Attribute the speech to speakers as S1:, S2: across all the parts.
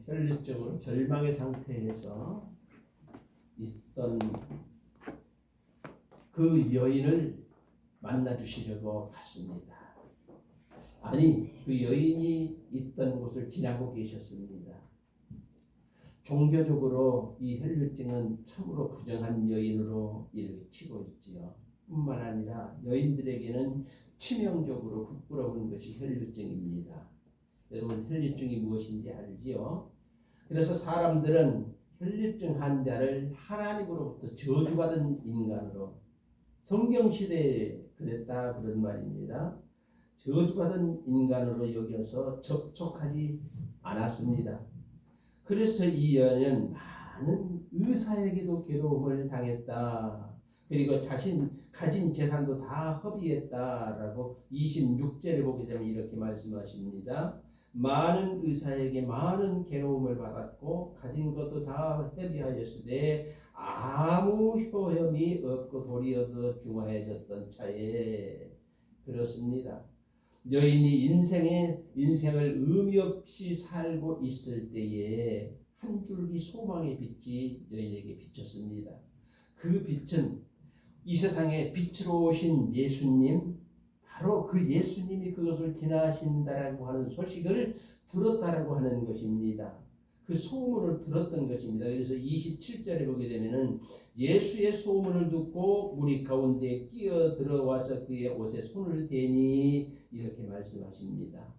S1: 혈류증으로 절망의 상태에서 있던 그 여인을 만나 주시려고 갔습니다. 아니, 그 여인이 있던 곳을 지나고 계셨습니다. 종교적으로 이 혈류증은 참으로 부정한 여인으로 이렇게 치고 있지요. 뿐만 아니라 여인들에게는 치명적으로 부끄러운 것이 혈류증입니다. 여러분, 혈류증이 무엇인지 알지요? 그래서 사람들은 혈류증 환자를 하나님으로부터 저주받은 인간으로, 성경시대에 그랬다 그런 말입니다. 저주받은 인간으로 여겨서 접촉하지 않았습니다. 그래서 이 여인은 많은 의사에게도 괴로움을 당했다. 그리고 자신 가진 재산도 다 허비했다라고 26절에 보게 되면 이렇게 말씀하십니다. 많은 의사에게 많은 괴로움을 받았고 가진 것도 다 허비하였으되 아무 효험이 없고 도리어도 중화해졌던 차에, 그렇습니다. 여인이 인생을 의미 없이 살고 있을 때에 한 줄기 소망의 빛이 여인에게 비쳤습니다. 그 빛은 이 세상에 빛으로 오신 예수님, 바로 그 예수님이 그것을 지나신다라고 하는 소식을 들었다라고 하는 것입니다. 그 소문을 들었던 것입니다. 그래서 27절에 보게 되면은 예수의 소문을 듣고 무리 가운데 끼어 들어와서 그의 옷에 손을 대니 이렇게 말씀하십니다.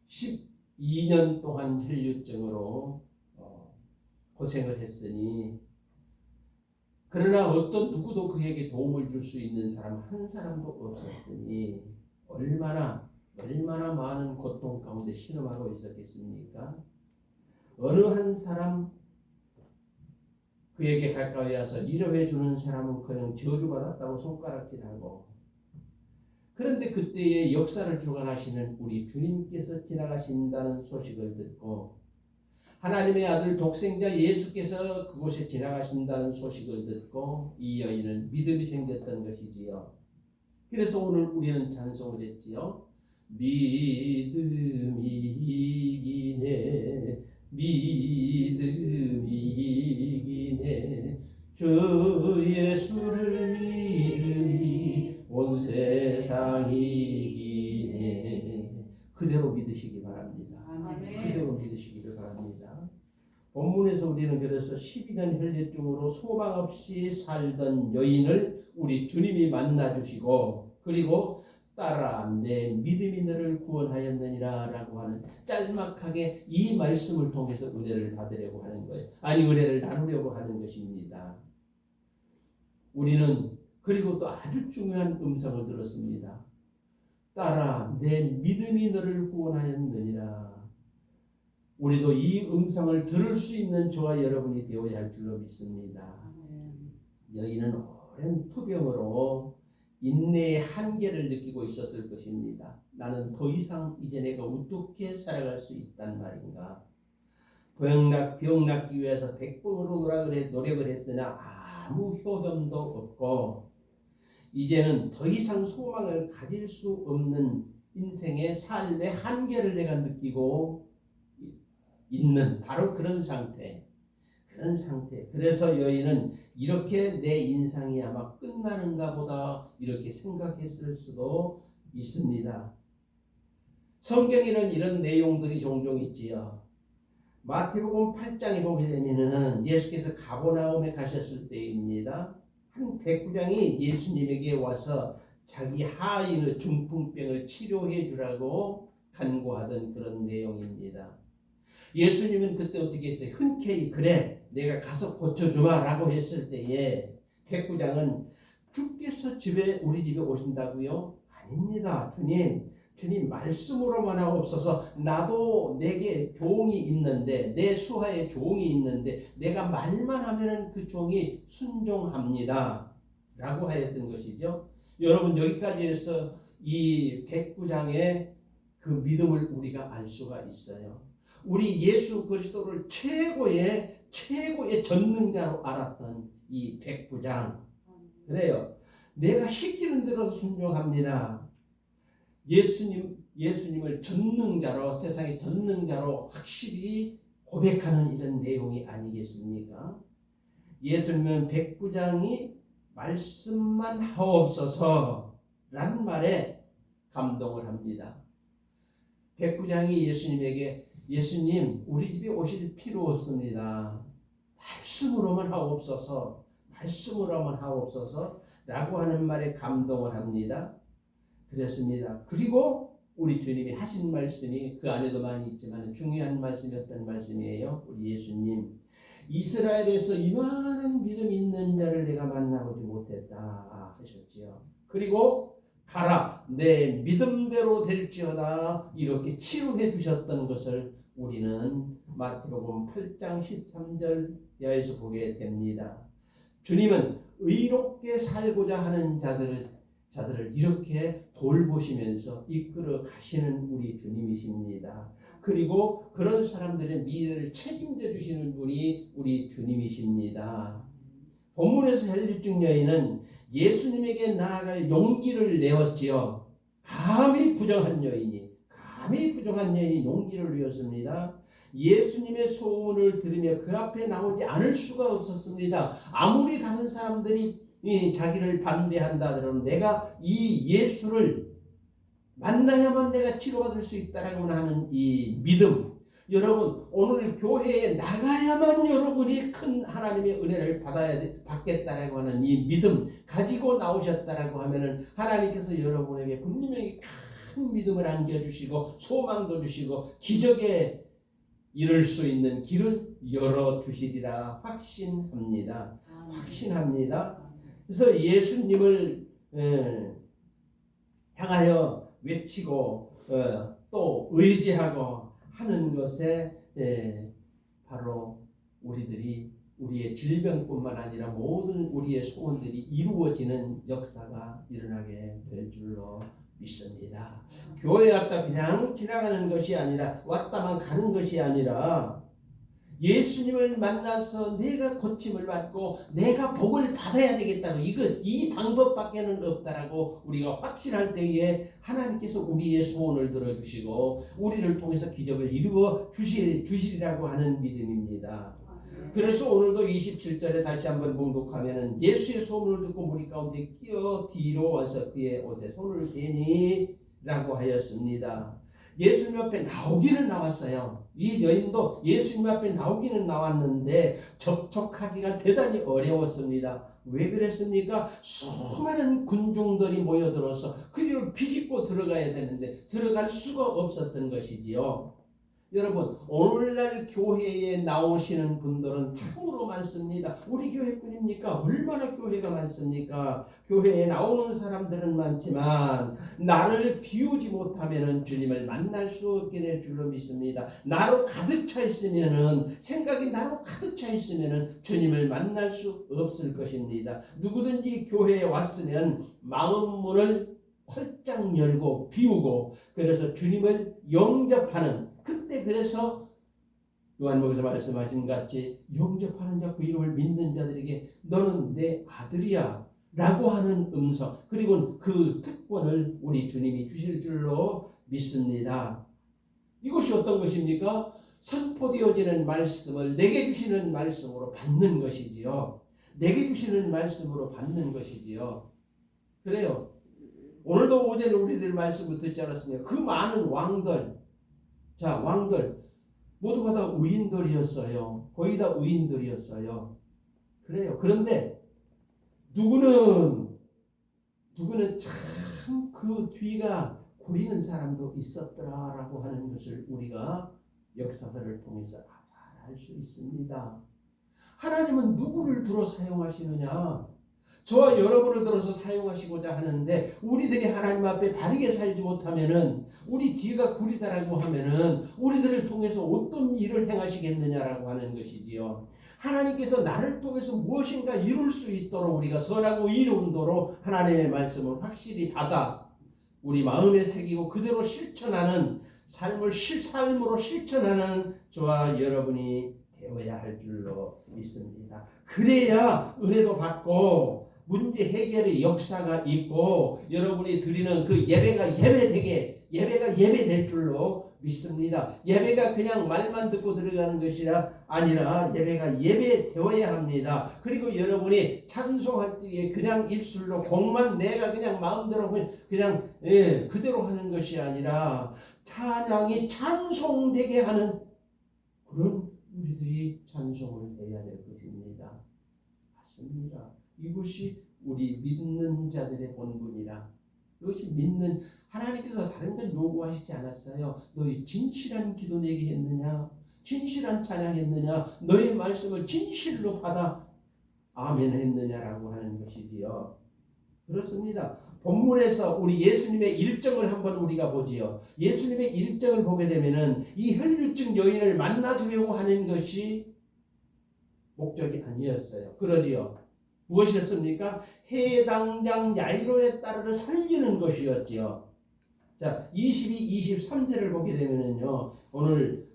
S1: 12년 동안 혈류증으로 고생을 했으니, 그러나 어떤 누구도 그에게 도움을 줄 수 있는 사람 한 사람도 없었으니 얼마나 많은 고통 가운데 신음하고 있었겠습니까? 어느 한 사람 그에게 가까이 와서 위로해 주는 사람은 그냥 저주받았다고 손가락질하고, 그런데 그때의 역사를 주관하시는 우리 주님께서 지나가신다는 소식을 듣고 하나님의 아들 독생자 예수께서 그곳에 지나가신다는 소식을 듣고 이 여인은 믿음이 생겼던 것이지요. 그래서 오늘 우리는 찬송을 했지요. 믿음이 이기네, 믿음이 이기네, 주 예수를 믿음이 온 세상 이기네. 그대로 믿으시기 바랍니다. 그대로 믿으시기를 바랍니다. 본문에서 우리는 그래서 12년 혈류증으로 소망 없이 살던 여인을 우리 주님이 만나주시고, 그리고 따라 내 믿음이 너를 구원하였느니라 라고 하는 짤막하게 이 말씀을 통해서 은혜를 받으려고 하는 거예요. 아니, 은혜를 나누려고 하는 것입니다. 우리는 그리고 또 아주 중요한 음성을 들었습니다. 따라 내 믿음이 너를 구원하였느니라. 우리도 이 음성을 들을 수 있는 저와 여러분이 되어야 할 줄로 믿습니다. 여인은 오랜 투병으로 인내의 한계를 느끼고 있었을 것입니다. 나는 더 이상 이제 내가 어떻게 살아갈 수 있단 말인가. 병 낫기 위해서 100번으로 노력을 했으나 아무 효험도 없고 이제는 더 이상 소망을 가질 수 없는 인생의 삶의 한계를 내가 느끼고 있는 바로 그런 상태. 그래서 여인은 이렇게 내 인생이 아마 끝나는가 보다 이렇게 생각했을 수도 있습니다. 성경에는 이런 내용들이 종종 있지요. 마태복음 8장에 보게 되면은 예수께서 가버나움에 가셨을 때입니다. 한 백부장이 예수님에게 와서 자기 하인의 중풍병을 치료해 주라고 간구하던 그런 내용입니다. 예수님은 그때 어떻게 했어요? 흔쾌히 그래 내가 가서 고쳐주마 라고 했을 때에 백부장은 주께서 우리 집에 오신다고요? 아닙니다. 주님 말씀으로만 하옵소서. 나도 내게 종이 있는데, 내 수하에 종이 있는데 내가 말만 하면 그 종이 순종합니다 라고 하였던 것이죠. 여러분, 여기까지 해서 이 백부장의 그 믿음을 우리가 알 수가 있어요. 우리 예수 그리스도를 최고의 전능자로 알았던 이 백부장, 그래요. 내가 시키는 대로 순종합니다. 예수님을 전능자로, 세상의 전능자로 확실히 고백하는 이런 내용이 아니겠습니까? 예수님은 백부장이 말씀만 하옵소서 라는 말에 감동을 합니다. 백부장이 예수님에게 예수님 우리 집에 오실 필요 없습니다. 말씀으로만 하옵소서, 말씀으로만 하옵소서 라고 하는 말에 감동을 합니다. 그렇습니다. 그리고 우리 주님이 하신 말씀이 그 안에도 많이 있지만 중요한 말씀이 어떤 말씀이에요? 우리 예수님 이스라엘에서 이만한 믿음 있는 자를 내가 만나보지 못했다 하셨지요. 그리고 가라 내 믿음대로 될지어다 이렇게 치유해 주셨던 것을 우리는 마태복음 8장 13절에서 보게 됩니다. 주님은 의롭게 살고자 하는 자들을 이렇게 돌보시면서 이끌어 가시는 우리 주님이십니다. 그리고 그런 사람들의 미래를 책임져 주시는 분이 우리 주님이십니다. 본문에서 헬리증 여인은 예수님에게 나아갈 용기를 내었지요. 감히 부정한 여인이 용기를 내었습니다. 예수님의 소문을 들으며 그 앞에 나오지 않을 수가 없었습니다. 아무리 다른 사람들이 자기를 반대한다 하더라도 내가 이 예수를 만나야만 내가 치료받을 수 있다라고 하는 이 믿음, 여러분 오늘 교회에 나가야만 여러분이 큰 하나님의 은혜를 받겠다라고 하는 이 믿음 가지고 나오셨다라고 하면은 하나님께서 여러분에게 분명히 큰 믿음을 안겨주시고 소망도 주시고 기적에 이룰 수 있는 길을 열어주시리라 확신합니다. 그래서 예수님을 향하여 외치고 또 의지하고 하는 것에 바로 우리의 질병뿐만 아니라 모든 우리의 소원들이 이루어지는 역사가 일어나게 될 줄로 믿습니다. 교회 왔다 그냥 지나가는 것이 아니라 왔다만 가는 것이 아니라 예수님을 만나서 내가 고침을 받고 내가 복을 받아야 되겠다고 이 방법밖에는 없다라고 우리가 확신할 때에 하나님께서 우리의 소원을 들어주시고 우리를 통해서 기적을 이루어 주시리라고 하는 믿음입니다. 그래서 오늘도 27절에 다시 한번 봉독하면은 예수의 소문을 듣고 무리 가운데 끼어 뒤로 와서 그의 옷에 손을 대니 라고 하였습니다. 예수님 앞에 나오기는 나왔어요. 이 여인도 예수님 앞에 나오기는 나왔는데 접촉하기가 대단히 어려웠습니다. 왜 그랬습니까? 수많은 군중들이 모여들어서 그를 비집고 들어가야 되는데 들어갈 수가 없었던 것이지요. 여러분 오늘날 교회에 나오시는 분들은 참으로 많습니다. 우리 교회뿐입니까? 얼마나 교회가 많습니까? 교회에 나오는 사람들은 많지만 나를 비우지 못하면 주님을 만날 수 없게 될 줄로 믿습니다. 나로 가득 차 있으면 생각이 나로 가득 차 있으면 주님을 만날 수 없을 것입니다. 누구든지 교회에 왔으면 마음 문을 활짝 열고 비우고 그래서 주님을 영접하는 그때 그래서 요한복음에서 말씀하신 것 같이 영접하는 자 그 이름을 믿는 자들에게 너는 내 아들이야 라고 하는 음성 그리고 그 특권을 우리 주님이 주실 줄로 믿습니다. 이것이 어떤 것입니까? 선포되어지는 말씀을 내게 주시는 말씀으로 받는 것이지요. 내게 주시는 말씀으로 받는 것이지요. 그래요. 오늘도 어제는 우리들 말씀을 듣지 않았습니까? 그 많은 왕들 모두가 다 의인들이었어요. 거의 다 의인들이었어요. 그래요. 그런데 누구는 참 그 뒤가 구리는 사람도 있었더라라고 하는 것을 우리가 역사서를 통해서 잘 알 수 있습니다. 하나님은 누구를 들어 사용하시느냐? 저와 여러분을 들어서 사용하시고자 하는데 우리들이 하나님 앞에 바르게 살지 못하면은 우리 뒤가 구리다라고 하면은 우리들을 통해서 어떤 일을 행하시겠느냐라고 하는 것이지요. 하나님께서 나를 통해서 무엇인가 이룰 수 있도록 우리가 선하고 이룬도로 하나님의 말씀을 확실히 받아 우리 마음에 새기고 그대로 실천하는 삶으로 실천하는 저와 여러분이 되어야 할 줄로 믿습니다. 그래야 은혜도 받고 문제 해결의 역사가 있고 여러분이 드리는 그 예배가 예배될 줄로 믿습니다. 예배가 그냥 말만 듣고 들어가는 것이 아니라 예배가 예배되어야 합니다. 그리고 여러분이 찬송할 때에 그냥 입술로 곡만 내가 그냥 마음대로 그냥 그대로 하는 것이 아니라 찬양이 찬송되게 하는 그런 우리들이 찬송을 해야 될 것입니다. 맞습니다. 이것이 우리 믿는 자들의 본분이라. 이것이 믿는 하나님께서 다른 건 요구하시지 않았어요. 너희 진실한 기도 내게 했느냐? 진실한 찬양했느냐? 너의 말씀을 진실로 받아 아멘 했느냐라고 하는 것이지요. 그렇습니다. 본문에서 우리 예수님의 일정을 한번 우리가 보지요. 예수님의 일정을 보게 되면은 이 혈류증 여인을 만나주려고 하는 것이 목적이 아니었어요. 그러지요. 무엇이었습니까? 해당장 야이로의 딸을 살리는 것이었지요. 자, 22, 23절을 보게 되면은요. 오늘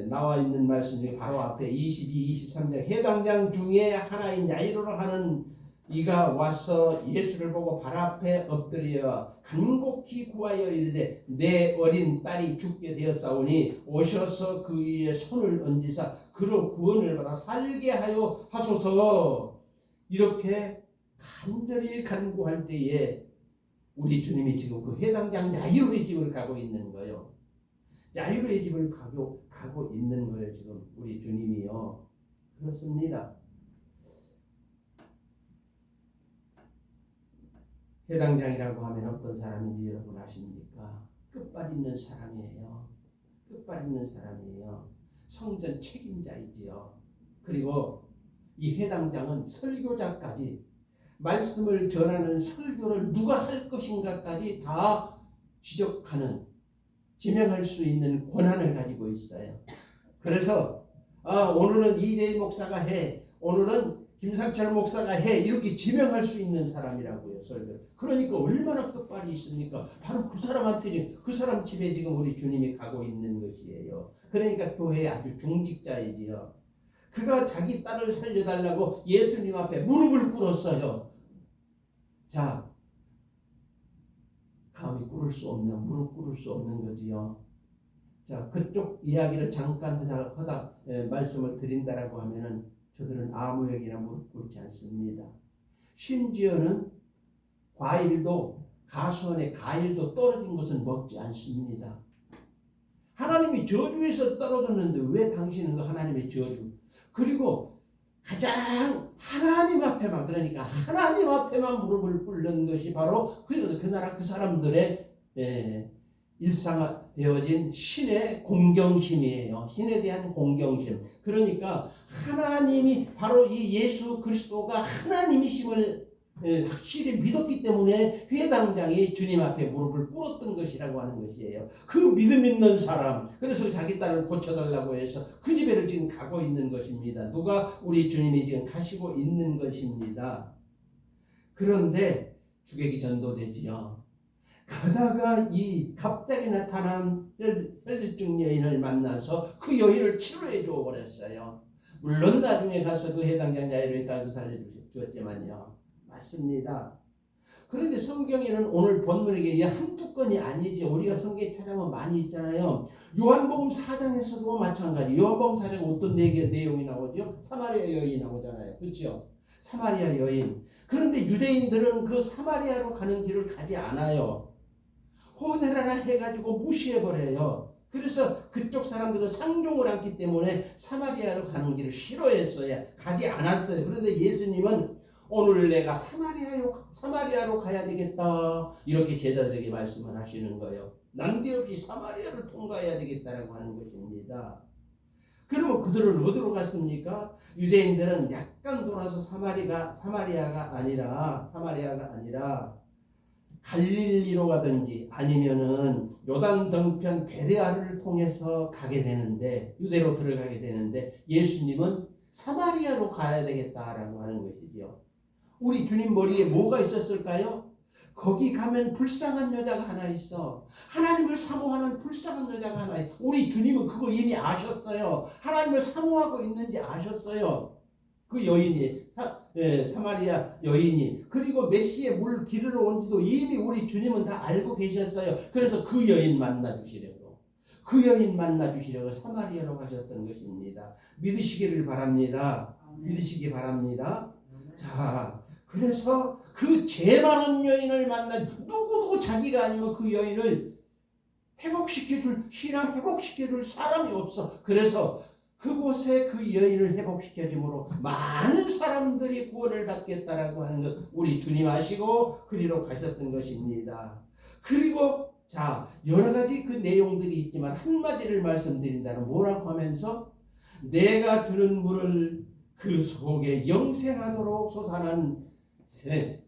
S1: 나와 있는 말씀 중에 바로 앞에 22, 23절 해당장 중에 하나인 야이로를 하는 이가 와서 예수를 보고 발 앞에 엎드려 간곡히 구하여 이르되 내 어린 딸이 죽게 되었사오니 오셔서 그 위에 손을 얹으사 그로 구원을 받아 살게 하여 하소서. 이렇게 간절히 간구할 때에 우리 주님이 지금 그 해당장 야이로의 집을 가고 있는 거예요. 야이로의 집을 가고 있는 거예요. 지금 우리 주님이요. 그렇습니다. 해당장이라고 하면 어떤 사람인지 여러분 아십니까? 끝발 있는 사람이에요. 끝발 있는 사람이에요. 성전 책임자이지요. 그리고 이 해당장은 설교자까지 말씀을 전하는 설교를 누가 할 것인가까지 다 지적하는 지명할 수 있는 권한을 가지고 있어요. 그래서 오늘은 이재희 목사가 해, 오늘은 김상철 목사가 해, 이렇게 지명할 수 있는 사람이라고요. 설교. 그러니까 얼마나 끝발이 있습니까? 바로 그 사람한테, 그 사람 집에 지금 우리 주님이 가고 있는 것이에요. 그러니까 교회의 아주 중직자이지요. 그가 자기 딸을 살려달라고 예수님 앞에 무릎을 꿇었어요. 자, 감히 꿇을 수 없는, 무릎 꿇을 수 없는 거지요. 자, 그쪽 이야기를 잠깐 하다 말씀을 드린다라고 하면은 저들은 아무에게나 무릎 꿇지 않습니다. 심지어는 가수원의 과일도 떨어진 것은 먹지 않습니다. 하나님이 저주에서 떨어졌는데 왜 당신은 그 하나님의 저주, 그리고 가장 하나님 앞에만, 그러니까 하나님 앞에만 무릎을 꿇는 것이 바로 그 나라 그 사람들의 일상화되어진 신의 공경심이에요. 신에 대한 공경심. 그러니까 하나님이 바로 이 예수 그리스도가 하나님이심을 확실히 믿었기 때문에 회당장이 주님 앞에 무릎을 꿇었던 것이라고 하는 것이에요. 그 믿음 있는 사람, 그래서 자기 딸을 고쳐달라고 해서 그 집에를 지금 가고 있는 것입니다. 누가? 우리 주님이 지금 가시고 있는 것입니다. 그런데 주객이 전도되지요. 가다가 이 갑자기 나타난 혈류증 여인을 만나서 그 여인을 치료해 줘 버렸어요. 물론 나중에 가서 그 해당장 야이로의 딸도 살려주었지만요. 맞습니다. 그런데 성경에는 오늘 본문에게 한두 건이 아니죠. 우리가 성경에 찾아보면 많이 있잖아요. 요한복음 4장에서도 마찬가지. 요한복음 4장에 어떤 내용이 나오죠? 사마리아 여인이 나오잖아요. 그렇죠? 사마리아 여인. 그런데 유대인들은 그 사마리아로 가는 길을 가지 않아요. 호되라라 해가지고 무시해버려요. 그래서 그쪽 사람들은 상종을 않기 때문에 사마리아로 가는 길을 싫어했어요. 가지 않았어요. 그런데 예수님은 오늘 내가 사마리아로 가야 되겠다, 이렇게 제자들에게 말씀을 하시는 거예요. 난데없이 사마리아를 통과해야 되겠다라고 하는 것입니다. 그러면 그들은 어디로 갔습니까? 유대인들은 약간 돌아서 사마리아가 아니라 갈릴리로 가든지 아니면은 요단 덩편 베레아를 통해서 가게 되는데, 유대로 들어가게 되는데 예수님은 사마리아로 가야 되겠다라고 하는 것이지요. 우리 주님 머리에 뭐가 있었을까요? 거기 가면 불쌍한 여자가 하나 있어. 하나님을 사모하는 불쌍한 여자가 하나 있어. 우리 주님은 그거 이미 아셨어요. 하나님을 사모하고 있는지 아셨어요. 그 여인이, 사마리아 여인이, 그리고 메시의 물 기르러 온지도 이미 우리 주님은 다 알고 계셨어요. 그래서 그 여인 만나주시려고. 그 여인 만나 주시려고 사마리아로 가셨던 것입니다. 믿으시기를 바랍니다. 믿으시기 바랍니다. 자, 그래서 그 죄 많은 여인을 만나 누구도 자기가 아니면 그 여인을 신앙 회복시켜줄 사람이 없어. 그래서 그곳에 그 여인을 회복시켜줌으로 많은 사람들이 구원을 받겠다라고 하는 것 우리 주님 아시고 그리로 가셨던 것입니다. 그리고 자, 여러 가지 그 내용들이 있지만 한마디를 말씀드린다면 뭐라고 하면서 내가 주는 물을 그 속에 영생하도록 솟아난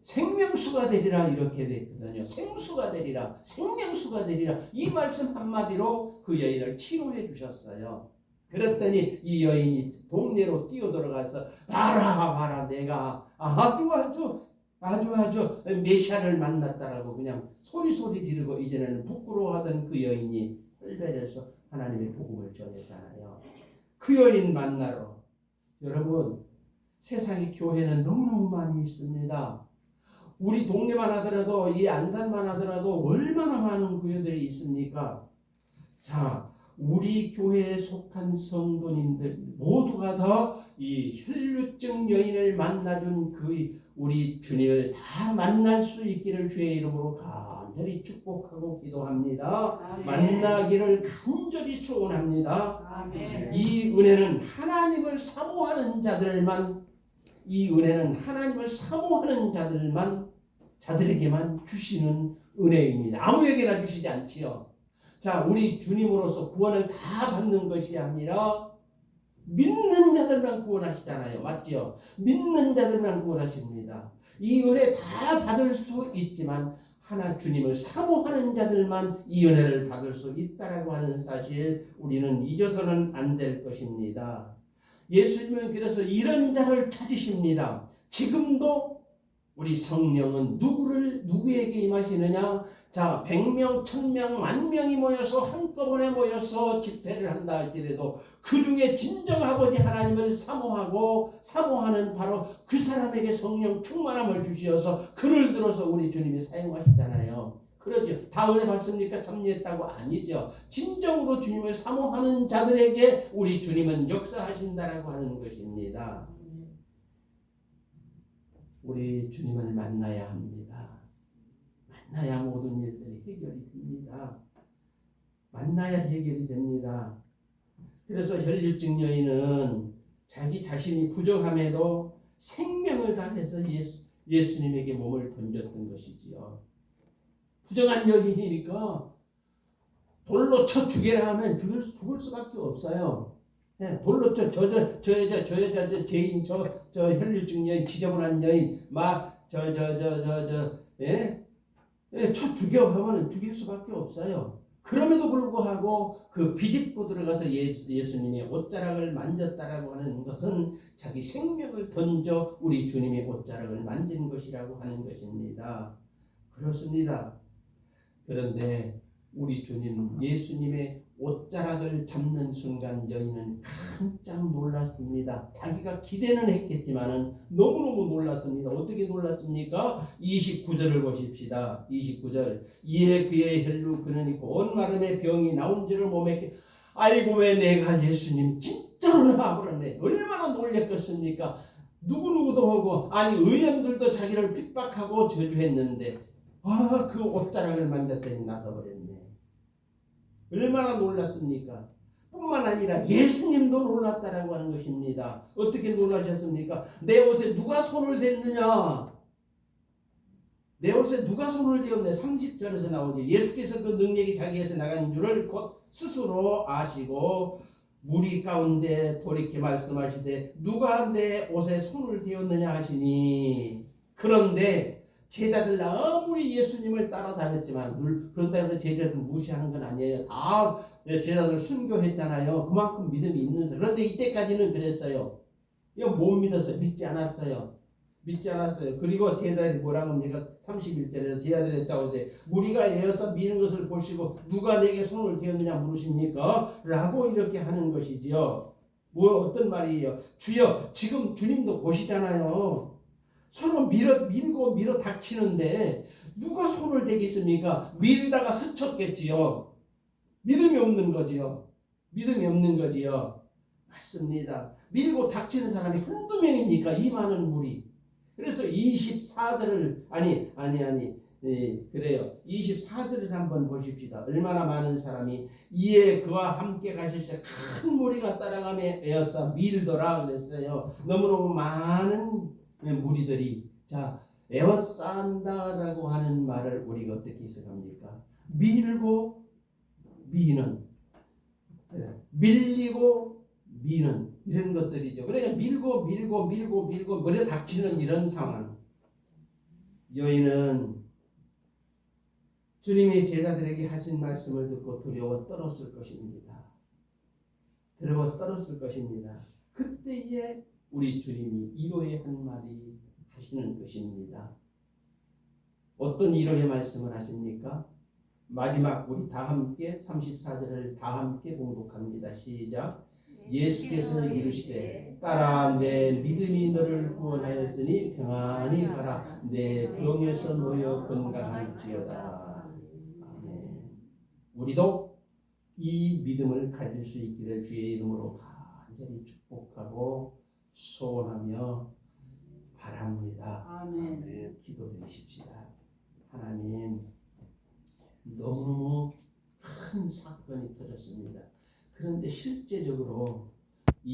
S1: 생명수가 되리라 이렇게 됐거든요. 생수가 되리라, 생명수가 되리라. 이 말씀 한마디로 그 여인을 치료해 주셨어요. 그랬더니 이 여인이 동네로 뛰어들어가서 봐라 내가 아주 메시아를 만났다라고 그냥 소리 지르고 이제는 부끄러워하던 그 여인이 헐벨에서 하나님의 복음을 전했잖아요. 그 여인 만나러 여러분 세상의 교회는 너무너무 많이 있습니다. 우리 동네만 하더라도 이 안산만 하더라도 얼마나 많은 교회들이 있습니까? 자, 우리 교회에 속한 성도님들 모두가 다 이 혈루증 여인을 만나준 그 우리 주님을 다 만날 수 있기를 주의 이름으로 간절히 축복하고 기도합니다. 아멘. 만나기를 간절히 소원합니다. 아멘. 이 은혜는 하나님을 사모하는 자들에게만 주시는 은혜입니다. 아무에게나 주시지 않지요. 자, 우리 주님으로서 구원을 다 받는 것이 아니라 믿는 자들만 구원하시잖아요. 맞죠? 믿는 자들만 구원하십니다. 이 은혜 다 받을 수 있지만 주님을 사모하는 자들만 이 은혜를 받을 수 있다라고 하는 사실 우리는 잊어서는 안 될 것입니다. 예수님은 그래서 이런 자를 찾으십니다. 지금도 우리 성령은 누구에게 임하시느냐? 자, 100명, 1000명, 10,000명이 모여서 한꺼번에 모여서 집회를 한다 할지라도 그 중에 진정 아버지 하나님을 사모하는 바로 그 사람에게 성령 충만함을 주시어서 그를 들어서 우리 주님이 사용하시잖아요. 그러죠. 다 은혜 받습니까? 참여했다고? 아니죠. 진정으로 주님을 사모하는 자들에게 우리 주님은 역사하신다라고 하는 것입니다. 우리 주님을 만나야 합니다. 만나야 모든 일들이 해결이 됩니다. 만나야 해결이 됩니다. 그래서 혈류증 여인은 자기 자신이 부족함에도 생명을 다해서 예수님에게 몸을 던졌던 것이지요. 부정한 여인이니까 돌로 쳐 죽이라 하면 죽을 수밖에 없어요. 네, 돌로 쳐 저 여자 죄인 저 혈류증 여인 지저분한 여인 쳐 죽여 하면 죽일 수밖에 없어요. 그럼에도 불구하고 그 비집고 들어가서 예수님의 옷자락을 만졌다라고 하는 것은 자기 생명을 던져 우리 주님의 옷자락을 만진 것이라고 하는 것입니다. 그렇습니다. 그런데 우리 주님 예수님의 옷자락을 잡는 순간 여인은 깜짝 놀랐습니다. 자기가 기대는 했겠지만은 너무너무 놀랐습니다. 어떻게 놀랐습니까? 29절을 보십시다. 29절. 이에 그의 혈루 그는 곧 마름의 병이 나온 줄을 몸에 아이고 왜 내가 예수님 진짜로 나버렸네. 얼마나 놀랬겠습니까? 누구도 하고 아니 의원들도 자기를 핍박하고 저주했는데 그 옷자락을 만졌더니 나서버렸네. 얼마나 놀랐습니까? 뿐만 아니라 예수님도 놀랐다라고 하는 것입니다. 어떻게 놀라셨습니까? 내 옷에 누가 손을 댔느냐? 내 옷에 누가 손을 대었네. 30절에서 나오죠. 예수께서 그 능력이 자기에서 나간 줄을 곧 스스로 아시고 무리 가운데 돌이켜 말씀하시되 누가 내 옷에 손을 대었느냐 하시니 그런데 제자들 아무리 예수님을 따라다녔지만 그런다 해서 제자들 무시하는 건 아니에요. 다 제자들 순교했잖아요. 그만큼 믿음이 있는 사람. 그런데 이때까지는 그랬어요. 이거 못 믿었어요. 믿지 않았어요. 그리고 제자들이 뭐라고 합니까? 31절에서 제자들이 짜오되 무리가 이어서 미는 것을 보시고 누가 내게 손을 대었느냐 물으십니까? 라고 이렇게 하는 것이지요. 어떤 말이에요? 주여 지금 주님도 보시잖아요. 서로 밀고 닥치는데 누가 손을 대겠습니까? 밀다가 스쳤겠지요. 믿음이 없는 거지요. 믿음이 없는 거지요. 맞습니다. 밀고 닥치는 사람이 한두 명입니까? 이 많은 무리. 그래서 24절을 그래요. 24절을 한번 보십시다. 얼마나 많은 사람이 이에 그와 함께 가실 때 큰 무리가 따라가며 에어싸 밀더라 그랬어요. 너무너무 많은 무리들이 자 에워싼다라고 하는 말을 우리가 어떻게 해석합니까? 밀고 미는 밀리고 미는 이런 것들이죠. 그러니까 밀고 머리에 닥치는 이런 상황. 여인은 주님이 제자들에게 하신 말씀을 듣고 두려워 떨었을 것입니다. 두려워 떨었을 것입니다. 그때에 우리 주님이 위로의 한 마디 하시는 것입니다. 어떤 위로의 말씀을 하십니까? 마지막 우리 다 함께 34절을 다 함께 봉독합니다. 시작. 예수께서 이르시되 딸아 내 믿음이 너를 구원하였으니 평안히 가라. 내 병에서 놓여 건강할지어다. 아멘. 우리도 이 믿음을 가질 수 있기를 주의 이름으로 간절히 축복하고 소원하며 바랍니다. 아멘. 기도드리십시다. 하나님, 너무너무 큰 사건이 터졌습니다. 그런데 실제적으로